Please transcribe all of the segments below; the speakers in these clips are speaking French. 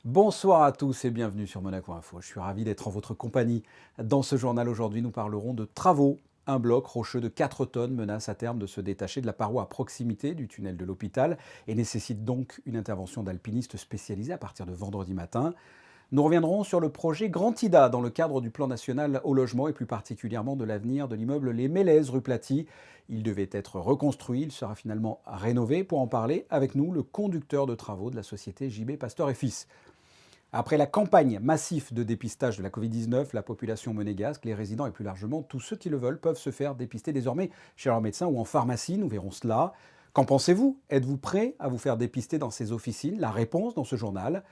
Bonsoir à tous et bienvenue sur Monaco Info. Je suis ravi d'être en votre compagnie. Dans ce journal aujourd'hui, nous parlerons de travaux. Un bloc rocheux de 4 tonnes menace à terme de se détacher de la paroi à proximité du tunnel de l'hôpital et nécessite donc une intervention d'alpinistes spécialisés à partir de vendredi matin. Nous reviendrons sur le projet Grand Ida dans le cadre du plan national au logement et plus particulièrement de l'avenir de l'immeuble Les Mélèzes rue Platy. Il devait être reconstruit, il sera finalement rénové. Pour en parler, avec nous, le conducteur de travaux de la société JB Pasteur et Fils. Après la campagne massive de dépistage de la Covid-19, la population monégasque, les résidents et plus largement tous ceux qui le veulent peuvent se faire dépister désormais chez leur médecin ou en pharmacie, nous verrons cela. Qu'en pensez-vous? Êtes-vous prêt à vous faire dépister dans ces officines? La réponse dans ce journal.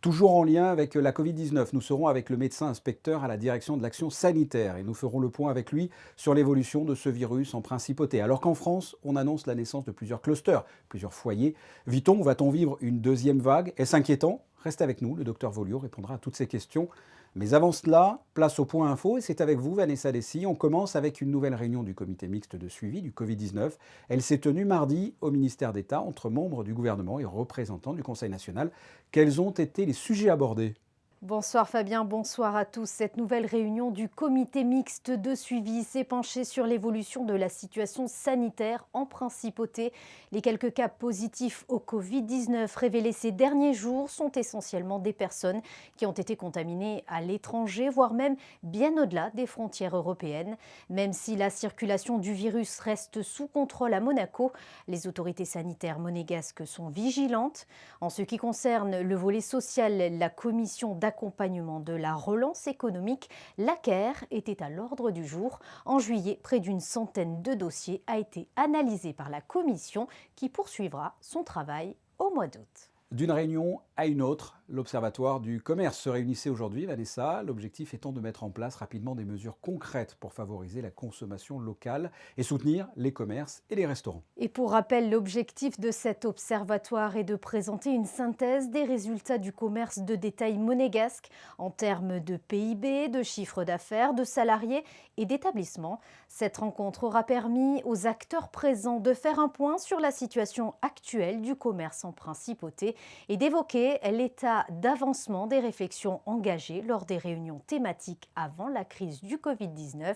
Toujours en lien avec la Covid-19, nous serons avec le médecin inspecteur à la direction de l'action sanitaire et nous ferons le point avec lui sur l'évolution de ce virus en principauté. Alors qu'en France, on annonce la naissance de plusieurs clusters, plusieurs foyers. Vit-on ou va-t-on vivre une deuxième vague? Est-ce inquiétant? Restez avec nous, le docteur Volio répondra à toutes ces questions. Mais avant cela, place au point info et c'est avec vous Vanessa Dessy. On commence avec une nouvelle réunion du comité mixte de suivi du Covid-19. Elle s'est tenue mardi au ministère d'État entre membres du gouvernement et représentants du Conseil national. Quels ont été les sujets abordés? Bonsoir Fabien, bonsoir à tous. Cette nouvelle réunion du comité mixte de suivi s'est penchée sur l'évolution de la situation sanitaire en principauté. Les quelques cas positifs au Covid-19 révélés ces derniers jours sont essentiellement des personnes qui ont été contaminées à l'étranger, voire même bien au-delà des frontières européennes. Même si la circulation du virus reste sous contrôle à Monaco, les autorités sanitaires monégasques sont vigilantes. En ce qui concerne le volet social, la commission d'accompagnement de la relance économique, l'ACER était à l'ordre du jour. En juillet, près d'une centaine de dossiers a été analysé par la commission qui poursuivra son travail au mois d'août. D'une réunion à une autre, l'Observatoire du commerce se réunissait aujourd'hui, Vanessa, l'objectif étant de mettre en place rapidement des mesures concrètes pour favoriser la consommation locale et soutenir les commerces et les restaurants. Et pour rappel, l'objectif de cet observatoire est de présenter une synthèse des résultats du commerce de détail monégasque en termes de PIB, de chiffre d'affaires, de salariés et d'établissements. Cette rencontre aura permis aux acteurs présents de faire un point sur la situation actuelle du commerce en principauté et d'évoquer l'état d'avancement des réflexions engagées lors des réunions thématiques avant la crise du Covid-19.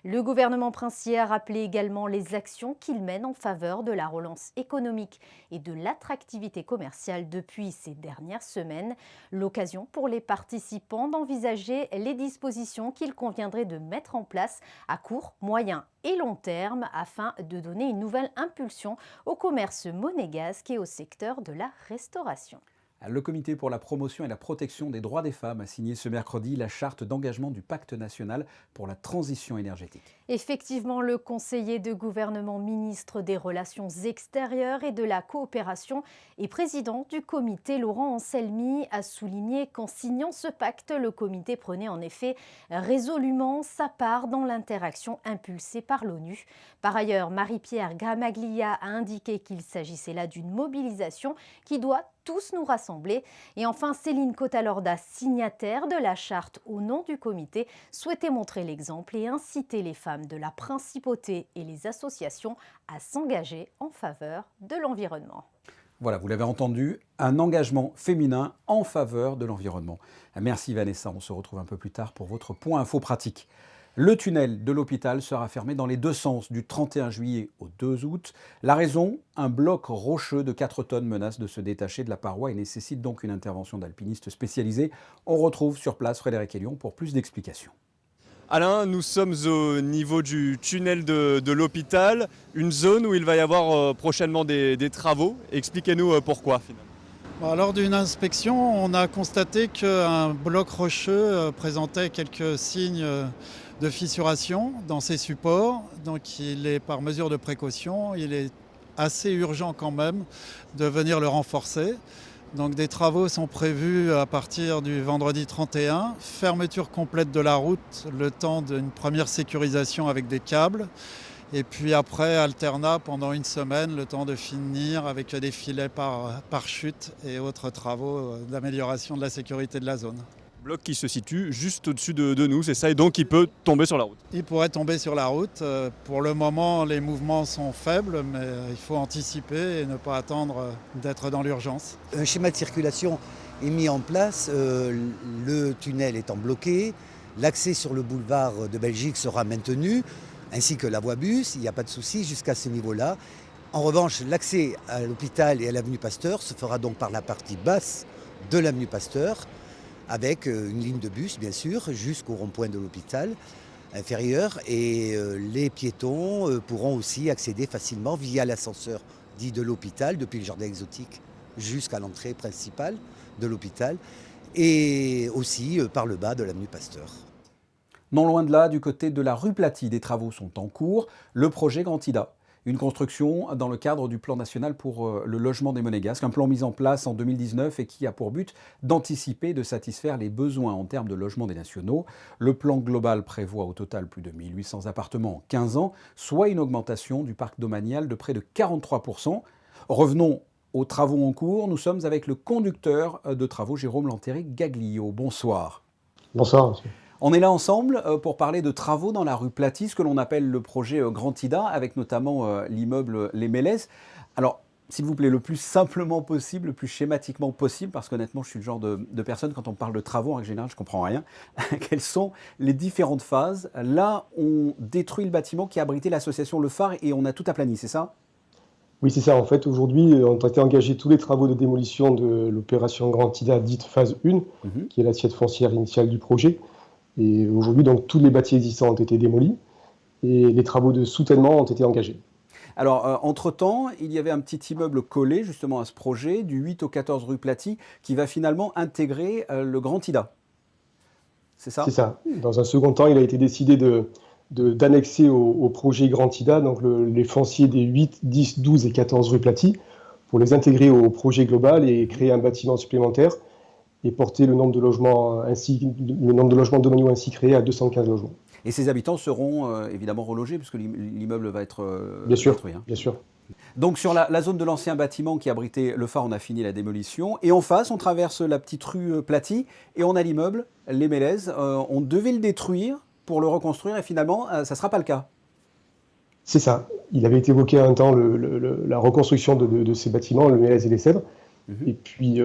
Le gouvernement princier a rappelé également les actions qu'il mène en faveur de la relance économique et de l'attractivité commerciale depuis ces dernières semaines. L'occasion pour les participants d'envisager les dispositions qu'il conviendrait de mettre en place à court, moyen et long terme afin de donner une nouvelle impulsion au commerce monégasque et au secteur de la restauration. Le Comité pour la promotion et la protection des droits des femmes a signé ce mercredi la charte d'engagement du Pacte national pour la transition énergétique. Effectivement, le conseiller de gouvernement, ministre des Relations extérieures et de la coopération et président du comité, Laurent Anselmi, a souligné qu'en signant ce pacte, le comité prenait en effet résolument sa part dans l'interaction impulsée par l'ONU. Par ailleurs, Marie-Pierre Gramaglia a indiqué qu'il s'agissait là d'une mobilisation qui doit tous nous rassembler. Et enfin, Céline Cotalorda, signataire de la charte au nom du comité, souhaitait montrer l'exemple et inciter les femmes de la principauté et les associations à s'engager en faveur de l'environnement. Voilà, vous l'avez entendu, un engagement féminin en faveur de l'environnement. Merci Vanessa, on se retrouve un peu plus tard pour votre point info pratique. Le tunnel de l'hôpital sera fermé dans les deux sens du 31 juillet au 2 août. La raison, un bloc rocheux de 4 tonnes menace de se détacher de la paroi et nécessite donc une intervention d'alpinistes spécialisés. On retrouve sur place Frédéric Elion pour plus d'explications. Alain, nous sommes au niveau du tunnel de l'hôpital, une zone où il va y avoir prochainement des travaux. Expliquez-nous pourquoi finalement. Lors d'une inspection, on a constaté qu'un bloc rocheux présentait quelques signes de fissuration dans ses supports. Donc il est par mesure de précaution, il est assez urgent quand même de venir le renforcer. Donc des travaux sont prévus à partir du vendredi 31, fermeture complète de la route, le temps d'une première sécurisation avec des câbles. Et puis après, alternat pendant une semaine, le temps de finir avec des filets par chute et autres travaux d'amélioration de la sécurité de la zone. Bloc qui se situe juste au-dessus de nous, c'est ça, et donc il peut tomber sur la route. Il pourrait tomber sur la route. Pour le moment, les mouvements sont faibles, mais il faut anticiper et ne pas attendre d'être dans l'urgence. Un schéma de circulation est mis en place, le tunnel étant bloqué, l'accès sur le boulevard de Belgique sera maintenu, ainsi que la voie bus, il n'y a pas de souci jusqu'à ce niveau-là. En revanche, l'accès à l'hôpital et à l'avenue Pasteur se fera donc par la partie basse de l'avenue Pasteur, avec une ligne de bus, bien sûr, jusqu'au rond-point de l'hôpital inférieur. Et les piétons pourront aussi accéder facilement via l'ascenseur dit de l'hôpital, depuis le jardin exotique jusqu'à l'entrée principale de l'hôpital, et aussi par le bas de l'avenue Pasteur. Non loin de là, du côté de la rue Platy, des travaux sont en cours. Le projet Grand Ida, une construction dans le cadre du plan national pour le logement des Monégasques, un plan mis en place en 2019 et qui a pour but d'anticiper et de satisfaire les besoins en termes de logement des nationaux. Le plan global prévoit au total plus de 1800 appartements en 15 ans, soit une augmentation du parc domanial de près de 43%. Revenons aux travaux en cours. Nous sommes avec le conducteur de travaux, Jérôme Lantéric-Gaglio. Bonsoir. Bonsoir, monsieur. On est là ensemble pour parler de travaux dans la rue Platy, ce que l'on appelle le projet Grand Ida, avec notamment l'immeuble Les Mélèzes. Alors, s'il vous plaît, le plus simplement possible, le plus schématiquement possible, parce qu'honnêtement, je suis le genre de personne, quand on parle de travaux, en règle générale, je ne comprends rien. Quelles sont les différentes phases? Là, on détruit le bâtiment qui abritait l'association Le Phare et on a tout aplani, c'est ça? Oui, c'est ça. En fait, aujourd'hui, ont été engagés tous les travaux de démolition de l'opération Grand Ida, dite phase 1, qui est l'assiette foncière initiale du projet. Et aujourd'hui, donc, tous les bâtis existants ont été démolis et les travaux de soutènement ont été engagés. Alors, entre-temps, il y avait un petit immeuble collé justement à ce projet, du 8 au 14 rue Platy, qui va finalement intégrer le Grand Ida. C'est ça? C'est ça. Dans un second temps, il a été décidé d'annexer au projet Grand Ida donc les fonciers des 8, 10, 12 et 14 rue Platy pour les intégrer au projet global et créer un bâtiment supplémentaire et porter le nombre de logements domaniaux ainsi créés à 215 logements. Et ces habitants seront évidemment relogés puisque l'immeuble va être bien sûr, détruit. Bien sûr. Donc sur la zone de l'ancien bâtiment qui abritait le phare, on a fini la démolition. Et en face, on traverse la petite rue Platy et on a l'immeuble Les Mélèzes. On devait le détruire pour le reconstruire et finalement, ça ne sera pas le cas. C'est ça. Il avait été évoqué à un temps la reconstruction de ces bâtiments, le Mélèzes et les Cèdres. Et puis,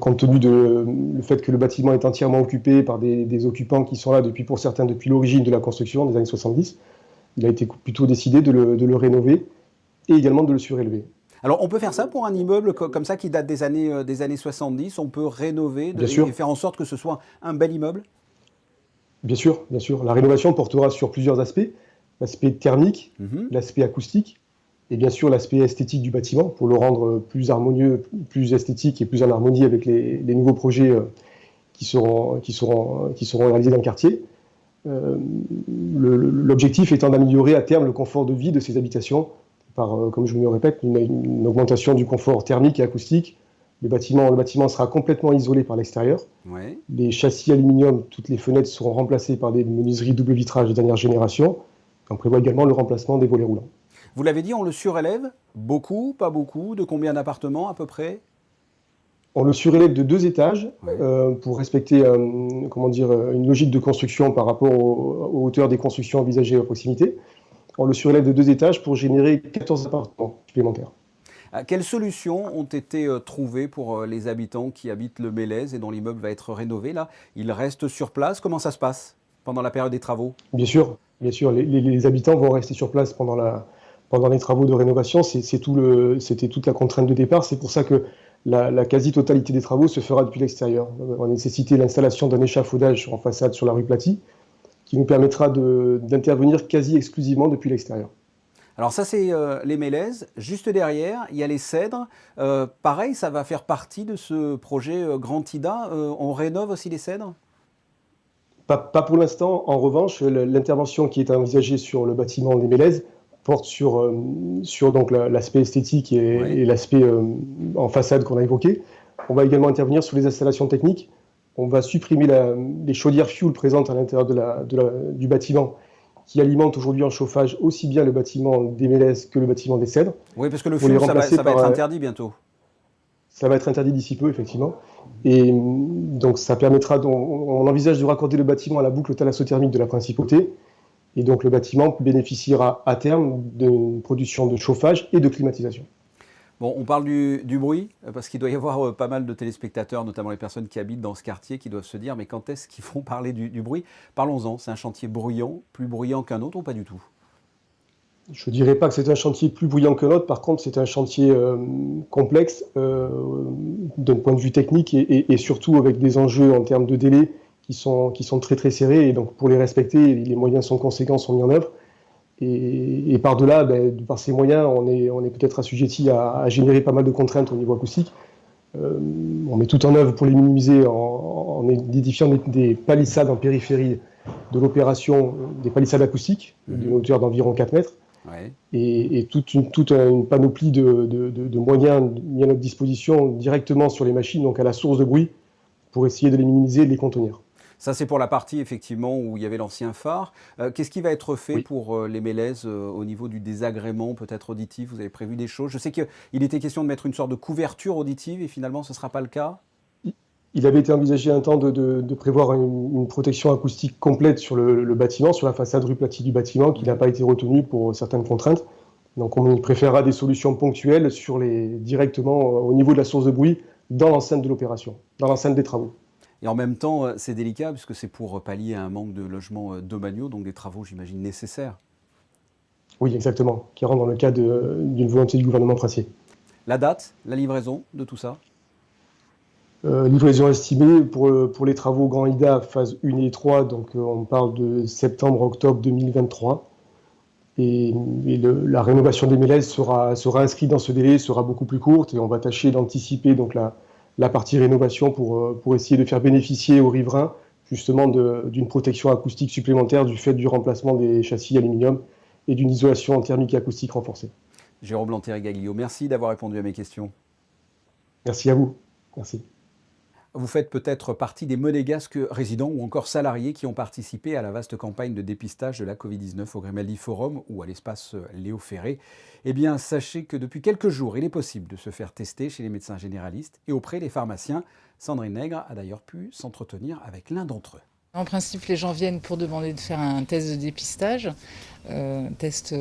compte tenu du fait que le bâtiment est entièrement occupé par des occupants qui sont là pour certains depuis l'origine de la construction, des années 70, il a été plutôt décidé de le rénover et également de le surélever. Alors, on peut faire ça pour un immeuble comme ça qui date des années 70, on peut rénover et faire en sorte que ce soit un bel immeuble? Bien sûr, bien sûr. La rénovation portera sur plusieurs aspects. L'aspect thermique, l'aspect acoustique, et bien sûr l'aspect esthétique du bâtiment pour le rendre plus harmonieux, plus esthétique et plus en harmonie avec les nouveaux projets qui seront réalisés dans le quartier. L'objectif étant d'améliorer à terme le confort de vie de ces habitations par, comme je me répète, une augmentation du confort thermique et acoustique. Le bâtiment sera complètement isolé par l'extérieur. Ouais. Les châssis aluminium, toutes les fenêtres seront remplacées par des menuiseries double vitrage de dernière génération. On prévoit également le remplacement des volets roulants. Vous l'avez dit, on le surélève? Beaucoup, pas beaucoup? De combien d'appartements à peu près? On le surélève de 2 étages pour respecter une logique de construction par rapport aux hauteurs des constructions envisagées à proximité. On le surélève de 2 étages pour générer 14 appartements supplémentaires. Quelles solutions ont été trouvées pour les habitants qui habitent le Mélèze et dont l'immeuble va être rénové là? Ils restent sur place? Comment ça se passe pendant la période des travaux? Bien sûr. Les habitants vont rester sur place pendant les travaux de rénovation. C'était toute la contrainte de départ. C'est pour ça que la quasi-totalité des travaux se fera depuis l'extérieur. On a nécessité l'installation d'un échafaudage en façade sur la rue Platy qui nous permettra d'intervenir quasi exclusivement depuis l'extérieur. Alors ça, c'est les Mélèzes. Juste derrière, il y a les Cèdres. Pareil, ça va faire partie de ce projet Grand Ida. On rénove aussi les Cèdres? Pas pour l'instant. En revanche, l'intervention qui est envisagée sur le bâtiment des Mélèzes porte sur donc l'aspect esthétique et l'aspect en façade qu'on a évoqué. On va également intervenir sur les installations techniques. On va supprimer les chaudières fuel présentes à l'intérieur du bâtiment qui alimentent aujourd'hui en chauffage aussi bien le bâtiment des Mélèzes que le bâtiment des Cèdres. Oui, parce que le fuel, ça va être interdit bientôt. Ça va être interdit d'ici peu, effectivement. Et donc, ça permettra, on envisage de raccorder le bâtiment à la boucle thalassothermique de la Principauté. Et donc, le bâtiment bénéficiera à terme d'une production de chauffage et de climatisation. Bon, on parle du bruit, parce qu'il doit y avoir pas mal de téléspectateurs, notamment les personnes qui habitent dans ce quartier, qui doivent se dire, mais quand est-ce qu'ils vont parler du bruit? Parlons-en, c'est un chantier bruyant, plus bruyant qu'un autre ou pas du tout? Je ne dirais pas que c'est un chantier plus bruyant que l'autre, par contre c'est un chantier complexe d'un point de vue technique et surtout avec des enjeux en termes de délai qui sont très très serrés, et donc pour les respecter, les moyens sont conséquents, sont mis en œuvre. Et par-delà, par ces moyens, on est peut-être assujetti à générer pas mal de contraintes au niveau acoustique. On met tout en œuvre pour les minimiser en édifiant des palissades en périphérie de l'opération, des palissades acoustiques d'une hauteur d'environ 4 mètres. Ouais. Et toute une panoplie de moyens mis à notre disposition directement sur les machines, donc à la source de bruit, pour essayer de les minimiser et de les contenir. Ça, c'est pour la partie, effectivement, où il y avait l'ancien phare. Qu'est-ce qui va être fait pour les mélèzes au niveau du désagrément, peut-être auditif? Vous avez prévu des choses? Je sais qu'il était question de mettre une sorte de couverture auditive, et finalement, ce ne sera pas le cas? Il avait été envisagé un temps de prévoir une protection acoustique complète sur le bâtiment, sur la façade rue Platy du bâtiment, qui n'a pas été retenue pour certaines contraintes. Donc on préférera des solutions ponctuelles directement au niveau de la source de bruit, dans l'enceinte de l'opération, dans l'enceinte des travaux. Et en même temps, c'est délicat, puisque c'est pour pallier à un manque de logements domaniaux, donc des travaux, j'imagine, nécessaires. Oui, exactement, qui rentre dans le cadre d'une volonté du gouvernement princier. La date, la livraison de tout ça? Livraison estimée pour les travaux Grand Ida, phase 1 et 3, donc on parle de septembre-octobre 2023. Et la rénovation des mélèzes sera inscrite dans ce délai, sera beaucoup plus courte, et on va tâcher d'anticiper donc la partie rénovation pour essayer de faire bénéficier aux riverains justement d'une protection acoustique supplémentaire du fait du remplacement des châssis aluminium et d'une isolation thermique et acoustique renforcée. Jérôme Lantéry-Gaglio, merci d'avoir répondu à mes questions. Merci à vous. Merci. Vous faites peut-être partie des monégasques résidents ou encore salariés qui ont participé à la vaste campagne de dépistage de la Covid-19 au Grimaldi Forum ou à l'espace Léo Ferré. Eh bien, sachez que depuis quelques jours, il est possible de se faire tester chez les médecins généralistes et auprès des pharmaciens. Sandrine Nègre a d'ailleurs pu s'entretenir avec l'un d'entre eux. En principe, les gens viennent pour demander de faire un test de dépistage, un test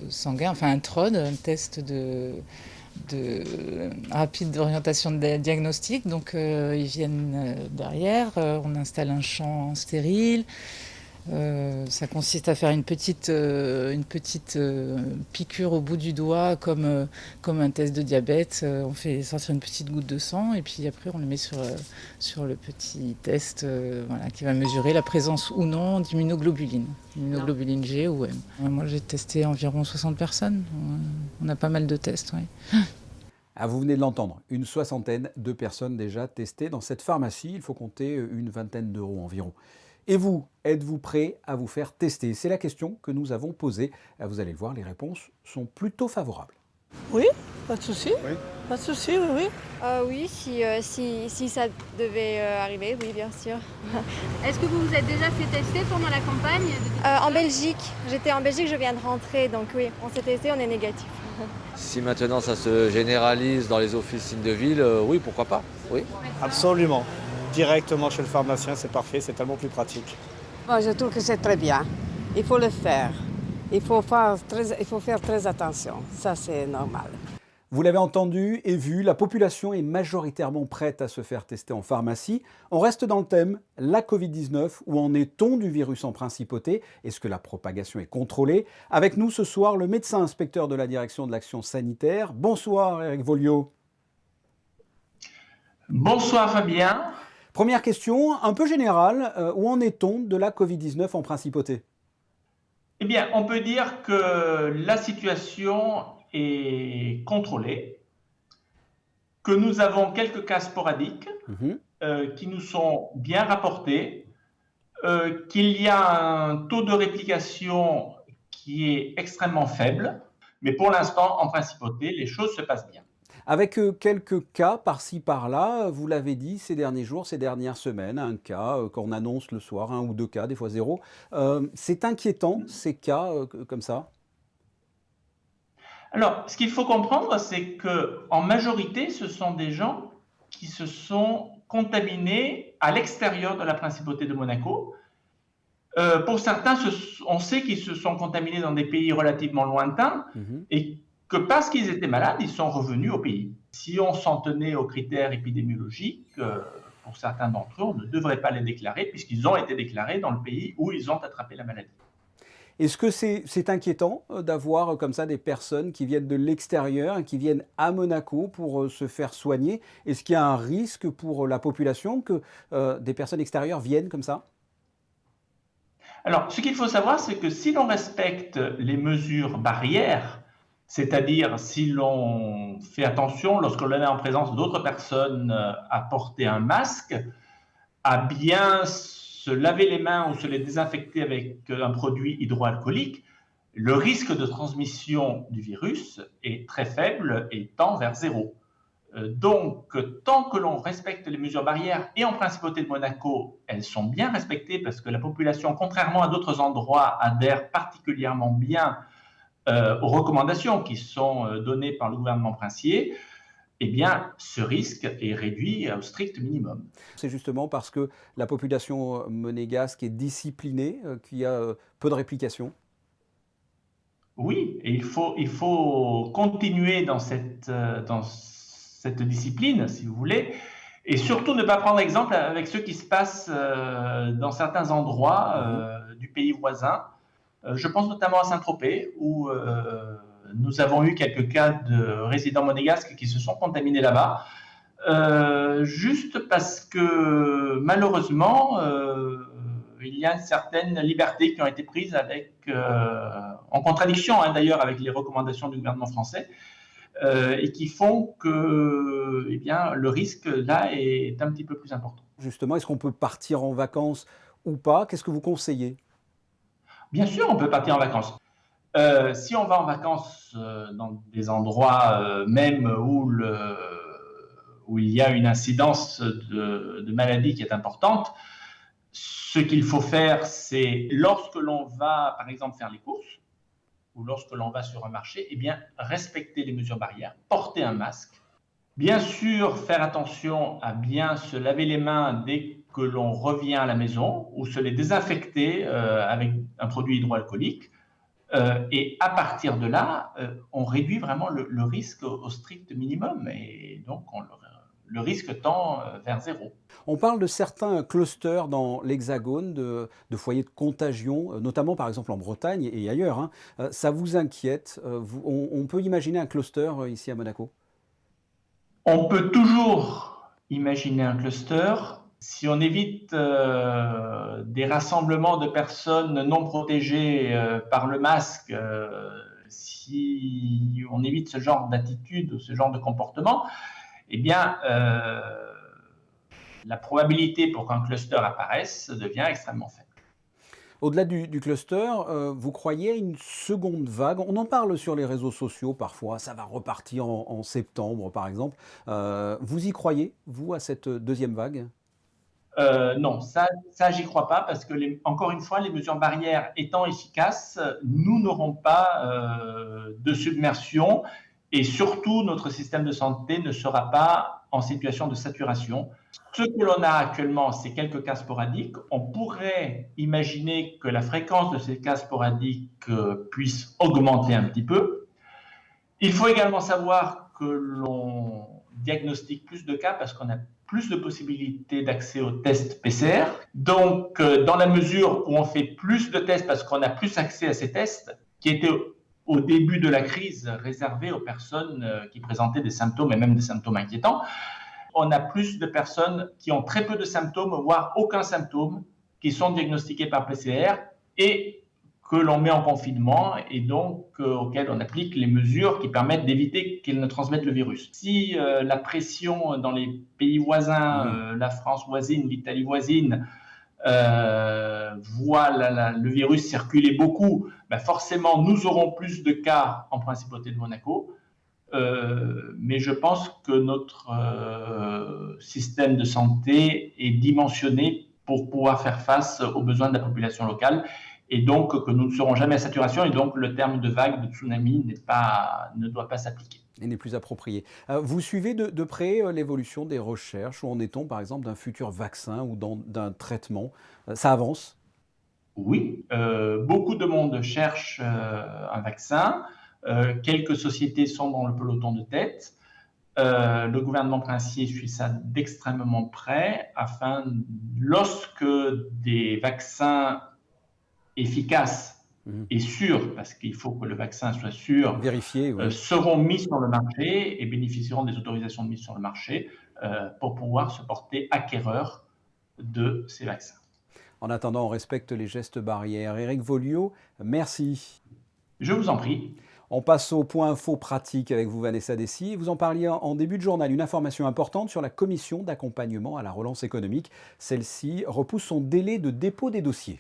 sanguin, enfin un TROD, un test rapide d'orientation de diagnostic. Donc ils viennent derrière, on installe un champ stérile. Ça consiste à faire une petite piqûre au bout du doigt comme un test de diabète. On fait sortir une petite goutte de sang et puis après on le met sur le petit test qui va mesurer la présence ou non d'immunoglobuline, immunoglobuline G ou M. Moi j'ai testé environ 60 personnes, on a pas mal de tests. Oui. Ah, vous venez de l'entendre, une soixantaine de personnes déjà testées dans cette pharmacie. Il faut compter une vingtaine d'euros environ. Et vous, êtes-vous prêt à vous faire tester? C'est la question que nous avons posée. Vous allez le voir, les réponses sont plutôt favorables. Oui, pas de souci. Oui. Pas de souci, oui. Oui, si ça devait arriver, oui, bien sûr. Est-ce que vous vous êtes déjà fait tester pendant la campagne? En Belgique, j'étais en Belgique, je viens de rentrer, donc oui, on s'est testé, on est négatif. Si maintenant ça se généralise dans les officines de ville, oui, pourquoi pas, oui. Absolument. Directement chez le pharmacien, c'est parfait, c'est tellement plus pratique. Moi, je trouve que c'est très bien. Il faut le faire. Il faut faire très attention. Ça, c'est normal. Vous l'avez entendu et vu, la population est majoritairement prête à se faire tester en pharmacie. On reste dans le thème, la Covid-19, où en est-on du virus en principauté? Est-ce que la propagation est contrôlée? Avec nous ce soir, le médecin inspecteur de la direction de l'action sanitaire. Bonsoir Eric Volliot. Bonsoir Fabien. Première question, un peu générale, où en est-on de la Covid-19 en principauté? Eh bien, on peut dire que la situation est contrôlée, que nous avons quelques cas sporadiques qui nous sont bien rapportés, qu'il y a un taux de réplication qui est extrêmement faible, mais pour l'instant, en principauté, les choses se passent bien. Avec quelques cas par-ci par-là, vous l'avez dit, ces derniers jours, ces dernières semaines, un cas qu'on annonce le soir, 1 ou 2 cas, des fois 0. C'est inquiétant, ces cas comme ça? Alors, ce qu'il faut comprendre, c'est qu'en majorité, ce sont des gens qui se sont contaminés à l'extérieur de la principauté de Monaco. Pour certains, on sait qu'ils se sont contaminés dans des pays relativement lointains et que parce qu'ils étaient malades, ils sont revenus au pays. Si on s'en tenait aux critères épidémiologiques, pour certains d'entre eux, on ne devrait pas les déclarer puisqu'ils ont été déclarés dans le pays où ils ont attrapé la maladie. Est-ce que c'est inquiétant d'avoir comme ça des personnes qui viennent de l'extérieur et qui viennent à Monaco pour se faire soigner? Est-ce qu'il y a un risque pour la population que des personnes extérieures viennent comme ça? Alors, ce qu'il faut savoir, c'est que si l'on respecte les mesures barrières, c'est-à-dire si l'on fait attention lorsque l'on est en présence d'autres personnes à porter un masque, à bien se laver les mains ou se les désinfecter avec un produit hydroalcoolique, le risque de transmission du virus est très faible et tend vers zéro. Donc, tant que l'on respecte les mesures barrières, et en principauté de Monaco, elles sont bien respectées parce que la population, contrairement à d'autres endroits, adhère particulièrement bien aux recommandations qui sont données par le gouvernement princier, eh bien, ce risque est réduit au strict minimum. C'est justement parce que la population monégasque est disciplinée qu'il y a peu de réplication? Oui, et il faut continuer dans cette discipline, si vous voulez, et surtout ne pas prendre exemple avec ce qui se passe dans certains endroits du pays voisin. Je pense notamment à Saint-Tropez, où nous avons eu quelques cas de résidents monégasques qui se sont contaminés là-bas, juste parce que malheureusement, il y a certaines libertés qui ont été prises en contradiction d'ailleurs avec les recommandations du gouvernement français, et qui font que le risque là est un petit peu plus important. Justement, est-ce qu'on peut partir en vacances ou pas? Qu'est-ce que vous conseillez? Bien sûr, on peut partir en vacances. Si on va en vacances dans des endroits même où il y a une incidence de maladie qui est importante, ce qu'il faut faire, c'est lorsque l'on va, par exemple, faire les courses, ou lorsque l'on va sur un marché, eh bien, respecter les mesures barrières, porter un masque. Bien sûr, faire attention à bien se laver les mains dès que l'on revient à la maison ou se les désinfecter avec un produit hydroalcoolique. Et à partir de là, on réduit vraiment le risque au strict minimum et donc le risque tend vers zéro. On parle de certains clusters dans l'Hexagone, de foyers de contagion, notamment par exemple en Bretagne et ailleurs. Hein. Ça vous inquiète? On peut imaginer un cluster ici à Monaco? On peut toujours imaginer un cluster si on évite des rassemblements de personnes non protégées par le masque, si on évite ce genre d'attitude ou ce genre de comportement, eh bien, la probabilité pour qu'un cluster apparaisse devient extrêmement faible. Au-delà du cluster, vous croyez à une seconde vague? On en parle sur les réseaux sociaux parfois, ça va repartir en septembre par exemple. Vous y croyez, vous, à cette deuxième vague? Non, ça j'y crois pas parce que, encore une fois, les mesures barrières étant efficaces, nous n'aurons pas de submersion et surtout notre système de santé ne sera pas en situation de saturation. Ce que l'on a actuellement, c'est quelques cas sporadiques. On pourrait imaginer que la fréquence de ces cas sporadiques puisse augmenter un petit peu. Il faut également savoir que l'on diagnostique plus de cas parce qu'on a plus de possibilités d'accès aux tests PCR. Donc, dans la mesure où on fait plus de tests parce qu'on a plus accès à ces tests, qui étaient au début de la crise réservés aux personnes qui présentaient des symptômes et même des symptômes inquiétants, on a plus de personnes qui ont très peu de symptômes, voire aucun symptôme, qui sont diagnostiquées par PCR et que l'on met en confinement et donc auxquelles on applique les mesures qui permettent d'éviter qu'elles ne transmettent le virus. Si la pression dans les pays voisins, la France voisine, l'Italie voisine, voit le virus circuler beaucoup, ben forcément nous aurons plus de cas en principauté de Monaco. Mais je pense que notre système de santé est dimensionné pour pouvoir faire face aux besoins de la population locale et donc que nous ne serons jamais à saturation, et donc le terme de vague, de tsunami ne doit pas s'appliquer. Il n'est plus approprié. Vous suivez de près l'évolution des recherches. Où en est-on, par exemple, d'un futur vaccin ou d'un traitement? Ça avance? Oui, beaucoup de monde cherche un vaccin. Quelques sociétés sont dans le peloton de tête. Le gouvernement princier suit ça d'extrêmement près afin, lorsque des vaccins efficaces et sûrs, parce qu'il faut que le vaccin soit sûr, vérifié, seront mis sur le marché et bénéficieront des autorisations de mise sur le marché pour pouvoir se porter acquéreurs de ces vaccins. En attendant, on respecte les gestes barrières. Éric Volliot, merci. Je vous en prie. On passe au point info pratique avec vous, Vanessa Dessy. Vous en parliez en début de journal, une information importante sur la commission d'accompagnement à la relance économique. Celle-ci repousse son délai de dépôt des dossiers.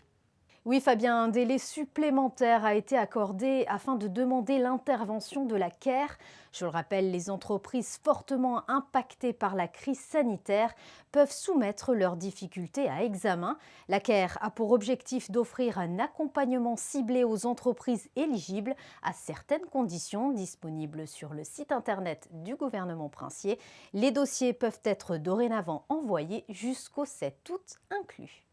Oui, Fabien, un délai supplémentaire a été accordé afin de demander l'intervention de la CARE. Je le rappelle, les entreprises fortement impactées par la crise sanitaire peuvent soumettre leurs difficultés à examen. La CARE a pour objectif d'offrir un accompagnement ciblé aux entreprises éligibles à certaines conditions disponibles sur le site internet du gouvernement princier. Les dossiers peuvent être dorénavant envoyés jusqu'au 7 août inclus.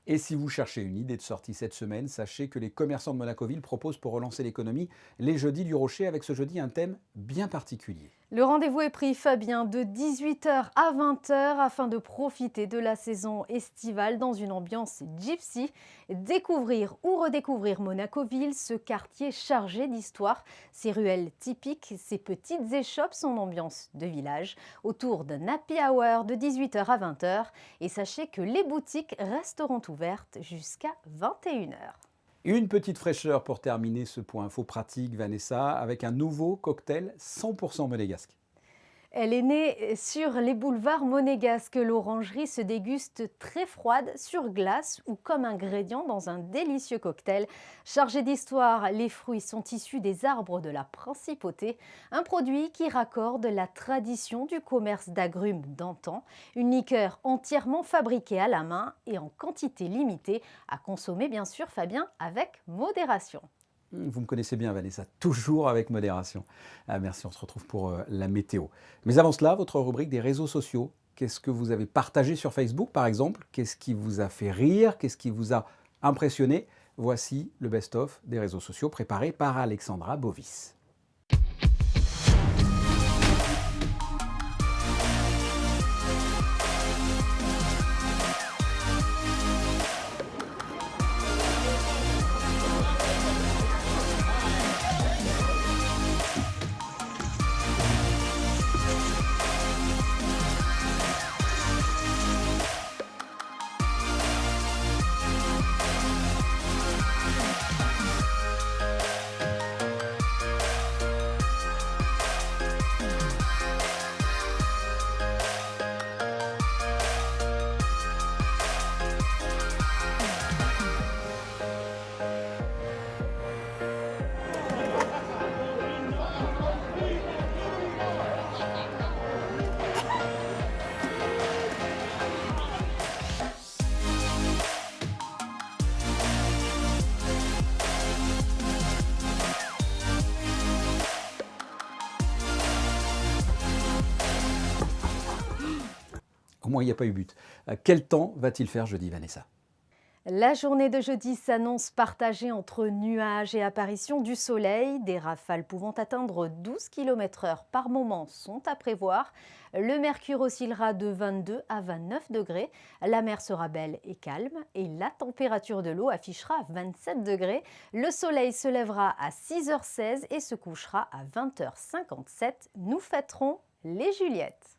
Et si vous cherchez une idée de sortie cette semaine, sachez que les commerçants de Monacoville proposent pour relancer l'économie les jeudis du Rocher, avec ce jeudi un thème bien particulier. Le rendez-vous est pris, Fabien, de 18h à 20h afin de profiter de la saison estivale dans une ambiance gypsy. Découvrir ou redécouvrir Monacoville, ce quartier chargé d'histoire, ses ruelles typiques, ses petites échoppes, son ambiance de village, autour d'un happy hour de 18h à 20h. Et sachez que les boutiques resteront ouvertes jusqu'à 21h. Une petite fraîcheur pour terminer ce point info pratique, Vanessa, avec un nouveau cocktail 100% monégasque. Elle est née sur les boulevards monégasques. L'orangerie se déguste très froide sur glace ou comme ingrédient dans un délicieux cocktail. Chargé d'histoire, les fruits sont issus des arbres de la principauté, un produit qui raccorde la tradition du commerce d'agrumes d'antan. Une liqueur entièrement fabriquée à la main et en quantité limitée, à consommer bien sûr, Fabien, avec modération. Vous me connaissez bien, Vanessa, toujours avec modération. Merci, on se retrouve pour la météo. Mais avant cela, votre rubrique des réseaux sociaux. Qu'est-ce que vous avez partagé sur Facebook, par exemple? Qu'est-ce qui vous a fait rire? Qu'est-ce qui vous a impressionné? Voici le best-of des réseaux sociaux préparé par Alexandra Bovis. Au moins, il n'y a pas eu but. Quel temps va-t-il faire jeudi, Vanessa? La journée de jeudi s'annonce partagée entre nuages et apparition du soleil. Des rafales pouvant atteindre 12 km/h par moment sont à prévoir. Le mercure oscillera de 22 à 29 degrés. La mer sera belle et calme et la température de l'eau affichera 27 degrés. Le soleil se lèvera à 6h16 et se couchera à 20h57. Nous fêterons les Juliettes.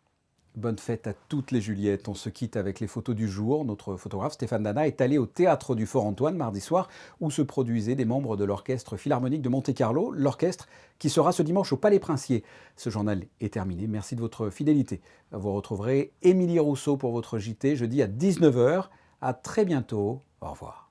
Bonne fête à toutes les Juliettes. On se quitte avec les photos du jour. Notre photographe Stéphane Dana est allé au théâtre du Fort-Antoine mardi soir où se produisaient des membres de l'Orchestre Philharmonique de Monte-Carlo, l'orchestre qui sera ce dimanche au Palais Princier. Ce journal est terminé. Merci de votre fidélité. Vous retrouverez Émilie Rousseau pour votre JT jeudi à 19h. À très bientôt. Au revoir.